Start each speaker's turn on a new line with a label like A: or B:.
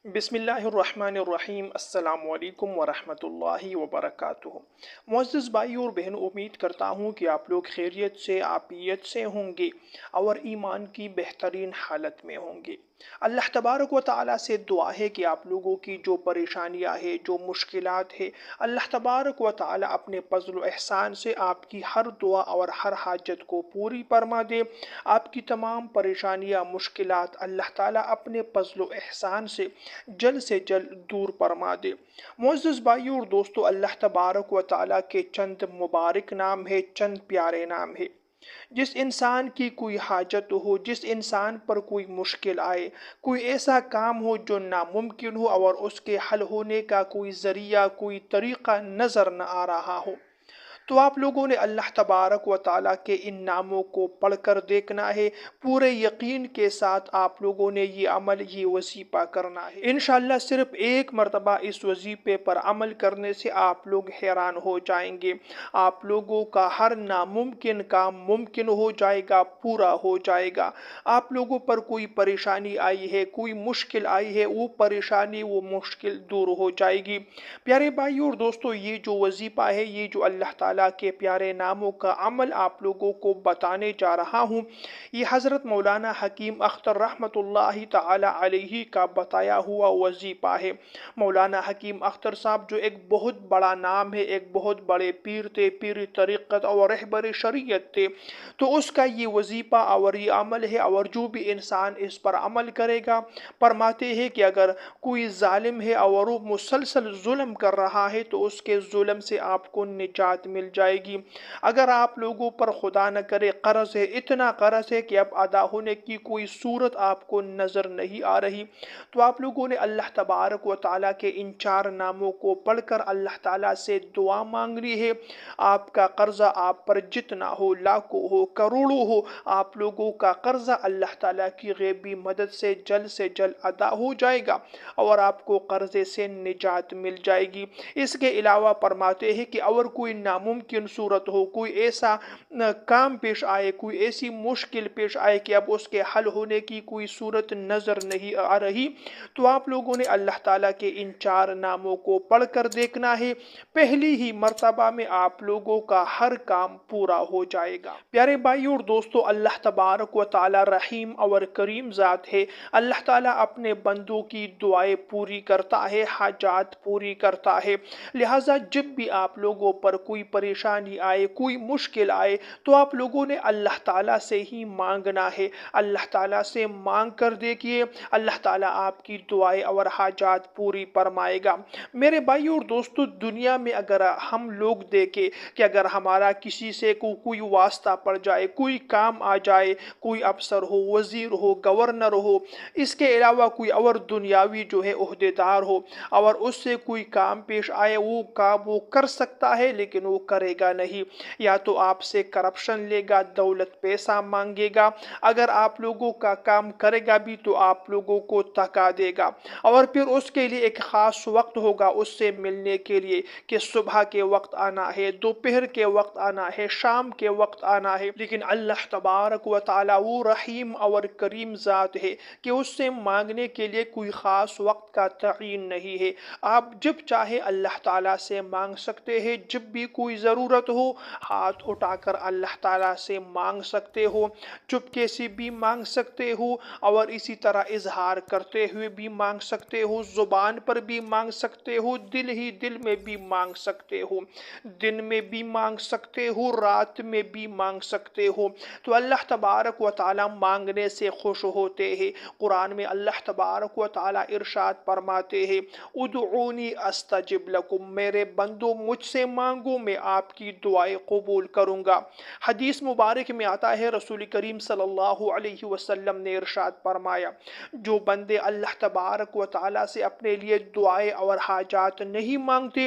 A: بسم اللہ الرحمن الرحیم السلام علیکم ورحمۃ اللہ وبرکاتہ۔ معزز بھائی اور بہن، امید کرتا ہوں کہ آپ لوگ خیریت سے عافیت سے ہوں گے اور ایمان کی بہترین حالت میں ہوں گے۔ اللہ تبارک و تعالیٰ سے دعا ہے کہ آپ لوگوں کی جو پریشانیاں ہیں، جو مشکلات ہیں، اللہ تبارک و تعالیٰ اپنے فضل و احسان سے آپ کی ہر دعا اور ہر حاجت کو پوری فرما دے۔ آپ کی تمام پریشانیاں، مشکلات اللہ تعالیٰ اپنے فضل و احسان سے جلد دور فرما دے۔ معزز بھائیو اور دوستو، اللہ تبارک و تعالیٰ کے چند مبارک نام ہے، چند پیارے نام ہے۔ جس انسان کی کوئی حاجت ہو، جس انسان پر کوئی مشکل آئے، کوئی ایسا کام ہو جو ناممکن ہو اور اس کے حل ہونے کا کوئی ذریعہ، کوئی طریقہ نظر نہ آ رہا ہو، تو آپ لوگوں نے اللہ تبارک و تعالیٰ کے ان ناموں کو پڑھ کر دیکھنا ہے۔ پورے یقین کے ساتھ آپ لوگوں نے یہ عمل، یہ وظیفہ کرنا ہے۔ انشاءاللہ صرف ایک مرتبہ اس وظیفے پر عمل کرنے سے آپ لوگ حیران ہو جائیں گے۔ آپ لوگوں کا ہر ناممکن کام ممکن ہو جائے گا، پورا ہو جائے گا۔ آپ لوگوں پر کوئی پریشانی آئی ہے، کوئی مشکل آئی ہے، وہ پریشانی، وہ مشکل دور ہو جائے گی۔ پیارے بھائیو اور دوستو، یہ جو وظیفہ ہے، یہ جو اللہ تعالیٰ کے پیارے ناموں کا عمل آپ لوگوں کو بتانے جا رہا ہوں، یہ حضرت مولانا حکیم اختر رحمۃ اللہ تعالی علیہ کا بتایا ہوا وظیفہ ہے۔ مولانا حکیم اختر صاحب جو ایک بہت بڑا نام ہے، ایک بہت بڑے پیر تھے، پیر طریقت اور رہبر شریعت تھے، تو اس کا یہ وظیفہ اور یہ عمل ہے، اور جو بھی انسان اس پر عمل کرے گا، فرماتے ہیں کہ اگر کوئی ظالم ہے اور وہ مسلسل ظلم کر رہا ہے تو اس کے ظلم سے آپ کو نجات مل جائے گی۔ اگر آپ لوگوں پر خدا نہ کرے قرض ہے، اتنا قرض ہے کہ اب ادا ہونے کی کوئی صورت آپ کو نظر نہیں آ رہی، تو آپ لوگوں نے اللہ تبارک و تعالیٰ کے ان چار ناموں کو پڑھ کر اللہ تعالیٰ سے دعا مانگنی ہے۔ آپ کا قرضہ آپ پر جتنا ہو، لاکھوں ہو، کروڑوں ہو، آپ لوگوں کا قرضہ اللہ تعالیٰ کی غیبی مدد سے جلد ادا ہو جائے گا اور آپ کو قرضے سے نجات مل جائے گی۔ اس کے علاوہ فرماتے ہیں کہ اور کوئی ناممکن صورت ہو، کوئی ایسا کام پیش آئے، کوئی ایسی مشکل پیش آئے کہ اب اس کے حل ہونے کی کوئی صورت نظر نہیں آ رہی، تو آپ لوگوں نے اللہ تعالیٰ کے ان چار ناموں کو پڑھ کر دیکھنا ہے۔ پہلی ہی مرتبہ میں آپ لوگوں کا ہر کام پورا ہو جائے گا۔ پیارے بھائیو اور دوستو، اللہ تبارک و تعالیٰ رحیم اور کریم ذات ہے۔ اللہ تعالیٰ اپنے بندوں کی دعائیں پوری کرتا ہے، حاجات پوری کرتا ہے۔ لہٰذا جب بھی آپ لوگوں پر کوئی پریشانی آئے، کوئی مشکل آئے، تو آپ لوگوں نے اللہ تعالیٰ سے ہی مانگنا ہے۔ اللہ تعالیٰ سے مانگ کر دیکھیے، اللہ تعالیٰ آپ کی دعائیں اور حاجات پوری فرمائے گا۔ میرے بھائیو اور دوستو، دنیا میں اگر ہم لوگ دیکھیں کہ اگر ہمارا کسی سے کوئی واسطہ پڑ جائے، کوئی کام آ جائے، کوئی افسر ہو، وزیر ہو، گورنر ہو، اس کے علاوہ کوئی اور دنیاوی جو ہے عہدیدار ہو، اور اس سے کوئی کام پیش آئے، وہ کام وہ کر سکتا ہے لیکن وہ کرے گا نہیں، یا تو آپ سے کرپشن لے گا، دولت پیسہ مانگے گا، اگر آپ لوگوں کا کام کرے گا بھی تو آپ لوگوں کو تھکا دے گا، اور پھر اس کے لیے ایک خاص وقت ہوگا اس سے ملنے کے لیے کہ صبح کے وقت آنا ہے، دوپہر کے وقت آنا ہے، شام کے وقت آنا ہے۔ لیکن اللہ تبارک و تعالیٰ وہ رحیم اور کریم ذات ہے کہ اس سے مانگنے کے لیے کوئی خاص وقت کا تعین نہیں ہے۔ آپ جب چاہے اللہ تعالیٰ سے مانگ سکتے ہیں، جب بھی کوئی ضرورت ہو ہاتھ اٹھا کر اللہ تعالیٰ سے مانگ سکتے ہو، چپکے سے بھی مانگ سکتے ہو، اور اسی طرح اظہار کرتے ہوئے بھی مانگ سکتے ہو، زبان پر بھی مانگ سکتے ہو، دل ہی دل میں بھی مانگ سکتے ہو، دن میں بھی مانگ سکتے ہو، رات میں بھی مانگ سکتے ہو۔ تو اللہ تبارک و تعالیٰ مانگنے سے خوش ہوتے ہیں۔ قرآن میں اللہ تبارک و تعالیٰ ارشاد فرماتے ہیں، ادعونی استجب لکم، میرے بندو مجھ سے مانگو، میں آپ کی دعائیں قبول کروں گا۔ حدیث مبارک میں آتا ہے، رسول کریم صلی اللہ علیہ وسلم نے ارشاد فرمایا، جو بندے اللہ تبارک و تعالیٰ سے اپنے لیے دعائیں اور حاجات نہیں مانگتے،